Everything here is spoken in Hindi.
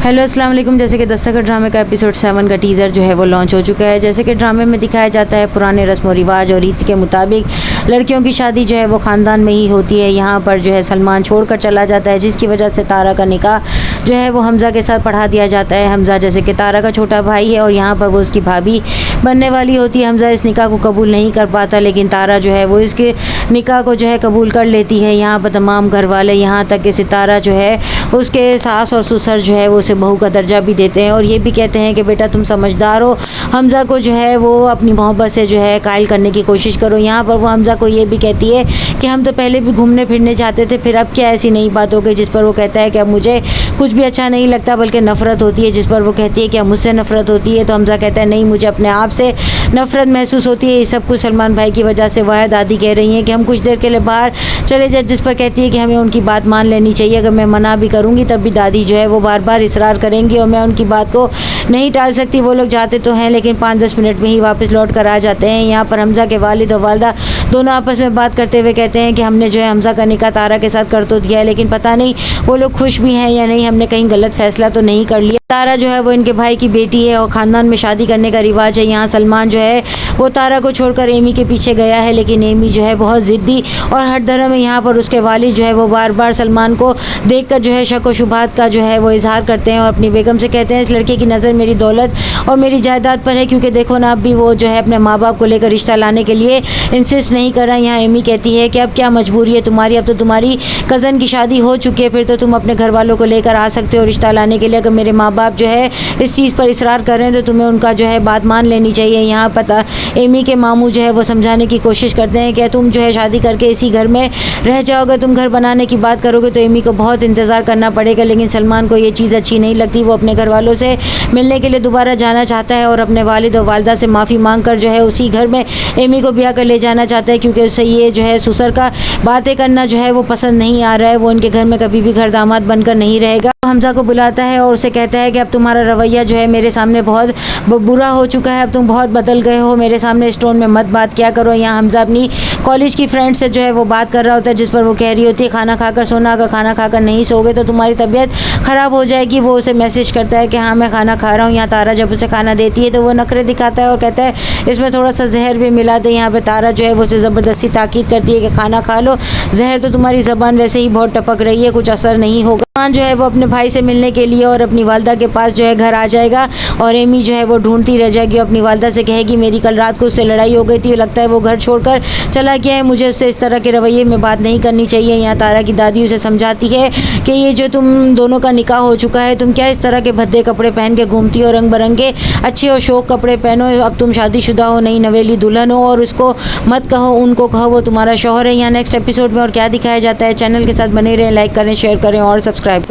हेलो अस्सलाम वालेकुम। जैसे कि दस्तखत ड्रामे का एपिसोड 7 का टीज़र जो है वो लॉन्च हो चुका है। जैसे कि ड्रामे में दिखाया जाता है पुराने रस्म व रिवाज और रीत के मुताबिक लड़कियों की शादी जो है वो ख़ानदान में ही होती है। यहाँ पर जो है सलमान छोड़कर चला जाता है, जिसकी वजह से तारा का निकाह जो है वो हमज़ा के साथ पढ़ा दिया जाता है। हमज़ा जैसे कि तारा का छोटा भाई है और यहाँ पर वो उसकी भाभी बनने वाली होती है। हमज़ा इस निकाह को कबूल नहीं कर पाता, लेकिन तारा जो है वो इसके निकाह को जो है कबूल कर लेती है। यहाँ पर तमाम घर वाले, यहाँ तक कि सितारा जो है उसके सास और ससुर जो है वो उसे बहू का दर्जा भी देते हैं और ये भी कहते हैं कि बेटा तुम समझदार हो, हमज़ा को जो है वो अपनी मोहब्बत से जो है कायल करने की कोशिश करो। यहाँ पर वो हमज़ा को ये भी कहती है कि हम तो पहले भी घूमने फिरने जाते थे, फिर अब क्या ऐसी नई बात हो गई। जिस पर वो कहता है कि अब मुझे कुछ भी अच्छा नहीं लगता बल्कि नफ़रत होती है। जिस पर वो कहती है कि अब मुझसे नफ़रत होती है। तो हमज़ा कहता है नहीं, मुझे अपने आप से नफ़रत महसूस होती है। ये सब कुछ सलमान भाई की वजह से। वह दादी कह रही हैं कि हम कुछ देर के लिए बाहर चले जाए, जिस पर कहती है कि हमें उनकी बात मान लेनी चाहिए। अगर मैं मना भी करूँगी तब भी दादी जो है वो बार बार इसरार करेंगी और मैं उनकी बात को नहीं टाल सकती। वो लोग जाते तो हैं लेकिन 5-10 मिनट में ही वापस लौट कर आ जाते हैं। यहाँ पर हमज़ा के वालिद और वालदा दोनों आपस में बात करते हुए कहते हैं कि हमने जो है हमज़ा का निकाह तारा के साथ कर तो दिया है, लेकिन पता नहीं वो लोग खुश भी हैं या नहीं, हमने कहीं गलत फैसला तो नहीं कर लिया। तारा जो है वो इनके भाई की बेटी है और ख़ानदान में शादी करने का रिवाज है। यहाँ सलमान जो है वो तारा को छोड़कर एमी के पीछे गया है, लेकिन एमी जो है बहुत ज़िद्दी और हठधर्म है। यहाँ पर उसके वालिद जो है वो बार बार सलमान को देखकर जो है शक व शुबहात का जो है वो इजहार करते हैं और अपनी बेगम से कहते हैं इस लड़के की नज़र मेरी दौलत और मेरी जायदाद पर है, क्योंकि देखो ना अब भी वो जो है अपने माँ बाप को लेकर रिश्ता लाने के लिए इंसिस्ट नहीं कर रहा। यहाँ एमी कहती है कि अब क्या मजबूरी है तुम्हारी, अब तो तुम्हारी कज़न की शादी हो चुकी है, फिर तो तुम अपने घर वालों को लेकर आ सकते हो रिश्ता लाने के लिए। अगर मेरे माँ बाप जो है इस चीज़ पर इसरार कर रहे हैं तो तुम्हें उनका जो है बात मान लेनी चाहिए। यहाँ पता एमी के मामू जो है वो समझाने की कोशिश करते हैं कि तुम जो है शादी करके इसी घर में रह जाओगे, तुम घर बनाने की बात करोगे तो एमी को बहुत इंतज़ार करना पड़ेगा। लेकिन सलमान को ये चीज़ अच्छी नहीं लगती। वो अपने घर वालों से मिलने के लिए दोबारा जाना चाहता है और अपने वालिद और वालदा से माफ़ी मांग कर जो है उसी घर में एमी को ब्याह कर ले जाना चाहता है, क्योंकि उससे ये जो है ससुर का बातें करना जो है वो पसंद नहीं आ रहा है। वो उनके घर में कभी भी घर दामाद बनकर नहीं रहेगा। हमज़ा को बुलाता है और उसे कहता है कि अब तुम्हारा रवैया जो है मेरे सामने बहुत बुरा हो चुका है, अब तुम बहुत बदल गए हो, मेरे सामने इस टोन में मत बात किया करो। यहाँ हमज़ा अपनी कॉलेज की फ्रेंड से जो है वो बात कर रहा होता है, जिस पर वो कह रही होती है खाना खाकर सोना, अगर खाना खाकर नहीं सोओगे तो तुम्हारी तबीयत ख़राब हो जाएगी। वो उसे मैसेज करता है कि हाँ मैं खाना खा रहा हूँ। यहाँ तारा जब उसे खाना देती है तो वो नखरे दिखाता है और कहता है इसमें थोड़ा सा जहर भी मिला दे। यहाँ पर तारा जो है वो उसे ज़बरदस्ती ताकीद करती है कि खाना खा लो, जहर तो तुम्हारी ज़बान वैसे ही बहुत टपक रही है, कुछ असर नहीं होगा। जो है वो अपने भाई से मिलने के लिए और अपनी वालदा के पास जो है घर आ जाएगा और एमी जो है वो ढूंढती रह जाएगी और अपनी वालदा से कहेगी मेरी कल रात को उससे लड़ाई हो गई थी, लगता है वो घर छोड़कर चला गया है, मुझे उससे इस तरह के रवैये में बात नहीं करनी चाहिए। यहाँ तारा की दादी उसे समझाती है कि ये जो तुम दोनों का निकाह हो चुका है, तुम क्या इस तरह के भद्दे कपड़े पहन के घूमती हो, रंग बिरंगे अच्छे और शौक कपड़े पहनो, अब तुम शादीशुदा हो, नई नवेली दुल्हन हो और उसको मत कहो, उनको कहो वो तुम्हारा शौहर है। यहाँ नेक्स्ट एपिसोड में और क्या दिखाया जाता है, चैनल के साथ बने रहें, लाइक करें, शेयर करें और सब्सक्राइब करें।